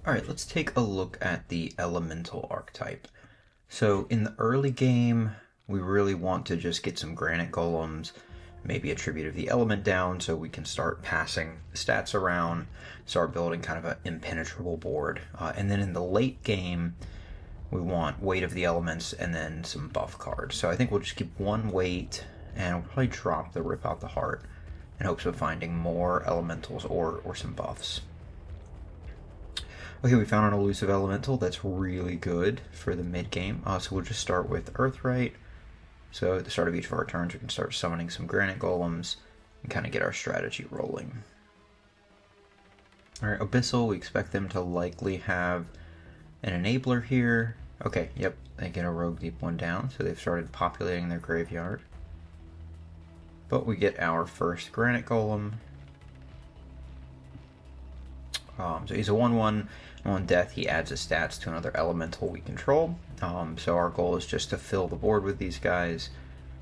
Alright, let's take a look at the Elemental archetype. So in the early game, we really want to just get some Granite Golems, maybe a Tribute of the Element down so we can start passing the stats around, start building kind of an impenetrable board. And then in the late game, we want Weight of the Elements and then some buff cards. So I think we'll just keep one Weight and we'll probably drop the Rip Out the Heart in hopes of finding more elementals or some buffs. Okay, we found an elusive elemental that's really good for the mid game. So we'll just start with Earthright. So at the start of each of our turns, we can start summoning some Granite Golems and kind of get our strategy rolling. Alright, Abyssal, we expect them to likely have an enabler here. Okay, yep, they get a Rogue Deep one down, so they've started populating their graveyard. But we get our first Granite Golem. So he's a 1/1. On death, he adds his stats to another elemental we control. So our goal is just to fill the board with these guys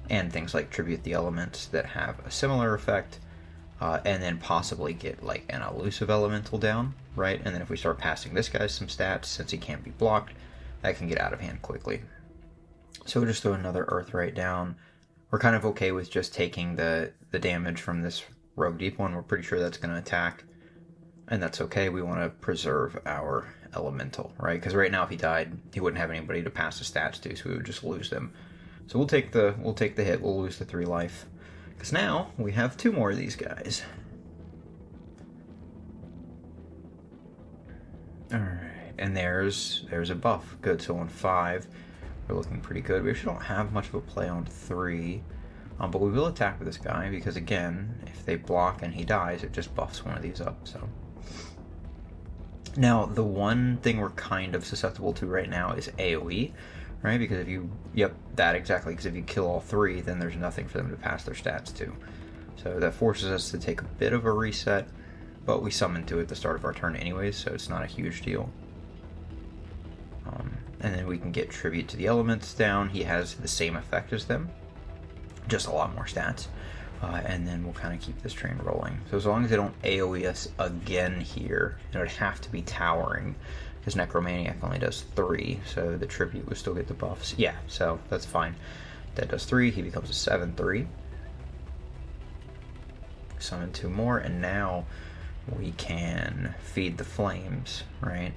and things like Tribute the Elements that have a similar effect, and then possibly get like an elusive elemental down, right? And then if we start passing this guy some stats, since he can't be blocked, that can get out of hand quickly. So we'll just throw another Earthright down. We're kind of okay with just taking the damage from this Rogue Deep one. We're pretty sure that's going to attack. And that's okay, we want to preserve our elemental, right? Because right now if he died, he wouldn't have anybody to pass the stats to, so we would just lose them. So we'll take the hit, we'll lose the 3 life. Because now we have 2 more of these guys. Alright, and there's a buff. Good, so on 5, we're looking pretty good. We actually don't have much of a play on 3. But we will attack with this guy, because again, if they block and he dies, it just buffs one of these up, so... Now, the one thing we're kind of susceptible to right now is AoE, right? Because if you... Yep, that exactly, because if you kill all 3, then there's nothing for them to pass their stats to. So that forces us to take a bit of a reset, but we summon to it at the start of our turn anyways, so it's not a huge deal. And then we can get Tribute to the Elements down. He has the same effect as them, just a lot more stats. And then we'll kind of keep this train rolling. So as long as they don't AoE us again here, it would have to be towering, because Necromaniac only does 3, so the Tribute would still get the buffs. Yeah, so that's fine. That does 3, he becomes a 7/3. Summon 2 more, and now we can feed the flames, right?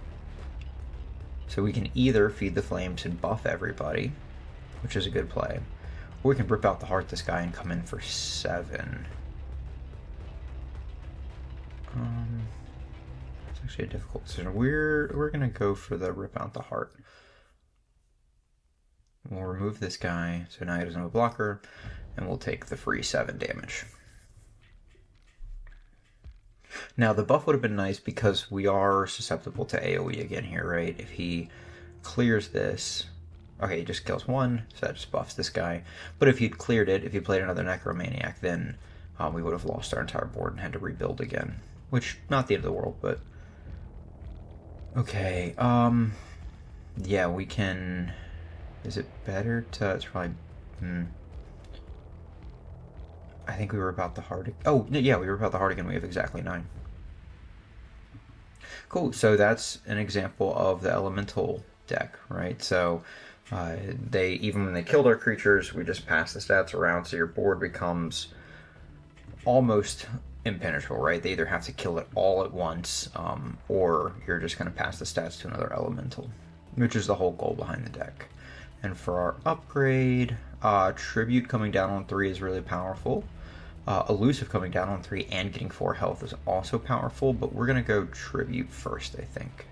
So we can either feed the flames and buff everybody, which is a good play, or we can rip out the heart this guy and come in for 7. It's actually a difficult decision. We're gonna go for the rip out the heart. We'll remove this guy, so now he doesn't have a blocker, and we'll take the free 7 damage. Now, the buff would have been nice because we are susceptible to AoE again here, right? If he clears this... Okay, he just kills 1, so that just buffs this guy. But if you'd cleared it, if you played another Necromaniac, then we would have lost our entire board and had to rebuild again. Which, not the end of the world, but... Okay, yeah, we can... Is it better to... It's probably... I think we were about the heart... Oh, yeah, we were about the heart again. We have exactly 9. Cool, so that's an example of the Elemental deck, right? So... even when they killed our creatures, we just pass the stats around, so your board becomes almost impenetrable, right? They either have to kill it all at once, or you're just going to pass the stats to another elemental, which is the whole goal behind the deck. And for our upgrade, Tribute coming down on 3 is really powerful. Elusive coming down on 3 and getting 4 health is also powerful, but we're going to go Tribute first, I think.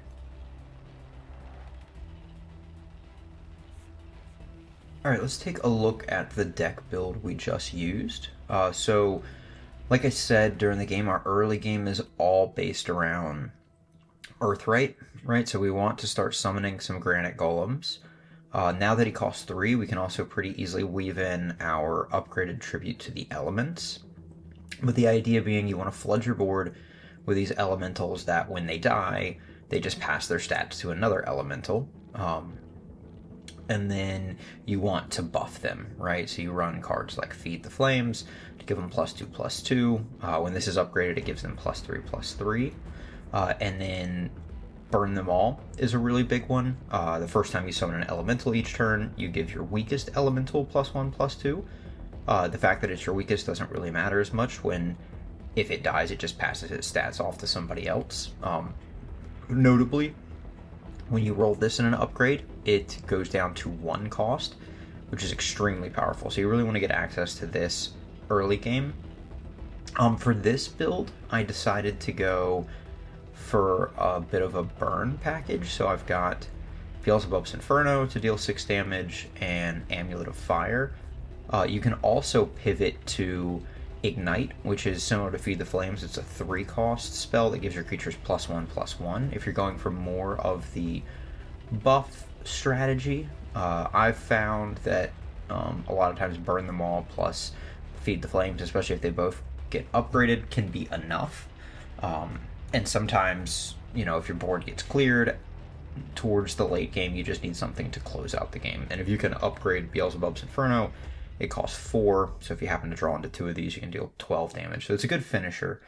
Alright, let's take a look at the deck build we just used. So, like I said during the game, our early game is all based around Earthright, right? So we want to start summoning some Granite Golems. Now that he costs 3, we can also pretty easily weave in our upgraded Tribute to the Elements. But the idea being you want to flood your board with these elementals that when they die, they just pass their stats to another elemental. And then you want to buff them, right? So you run cards like Feed the Flames to give them +2/+2. When this is upgraded, it gives them +3/+3. And then Burn Them All is a really big one. The first time you summon an elemental each turn, you give your weakest elemental +1/+2. The fact that it's your weakest doesn't really matter as much when, if it dies, it just passes its stats off to somebody else. Notably, when you roll this in an upgrade, it goes down to 1 cost, which is extremely powerful. So you really want to get access to this early game. For this build, I decided to go for a bit of a burn package. So I've got Beelzebub's Inferno to deal 6 damage and Amulet of Fire. You can also pivot to Ignite, which is similar to Feed the Flames. It's a 3-cost spell that gives your creatures +1/+1. If you're going for more of the buff strategy, I've found that a lot of times Burn Them All plus Feed the Flames, especially if they both get upgraded, can be enough. And sometimes, if your board gets cleared towards the late game, you just need something to close out the game. And if you can upgrade Beelzebub's Inferno, it costs 4, so if you happen to draw into 2 of these, you can deal 12 damage. So it's a good finisher.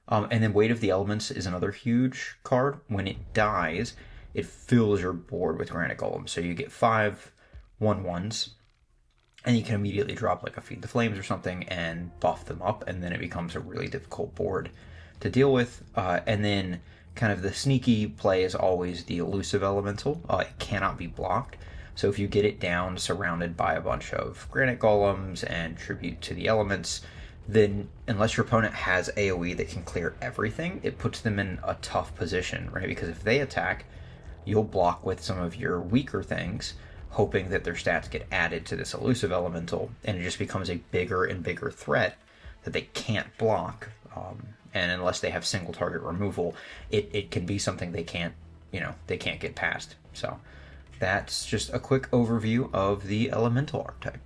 And then Weight of the Elements is another huge card. When it dies, it fills your board with Granite Golems. So you get 5 1/1s, and you can immediately drop like a Feed the Flames or something and buff them up, and then it becomes a really difficult board to deal with. And then kind of the sneaky play is always the Elusive Elemental. It cannot be blocked. So if you get it down surrounded by a bunch of Granite Golems and Tribute to the Elements, then unless your opponent has AoE that can clear everything, it puts them in a tough position, right? Because if they attack, you'll block with some of your weaker things, hoping that their stats get added to this Elusive Elemental, and it just becomes a bigger and bigger threat that they can't block. And unless they have single target removal, it can be something they can't get past. So that's just a quick overview of the Elemental archetype.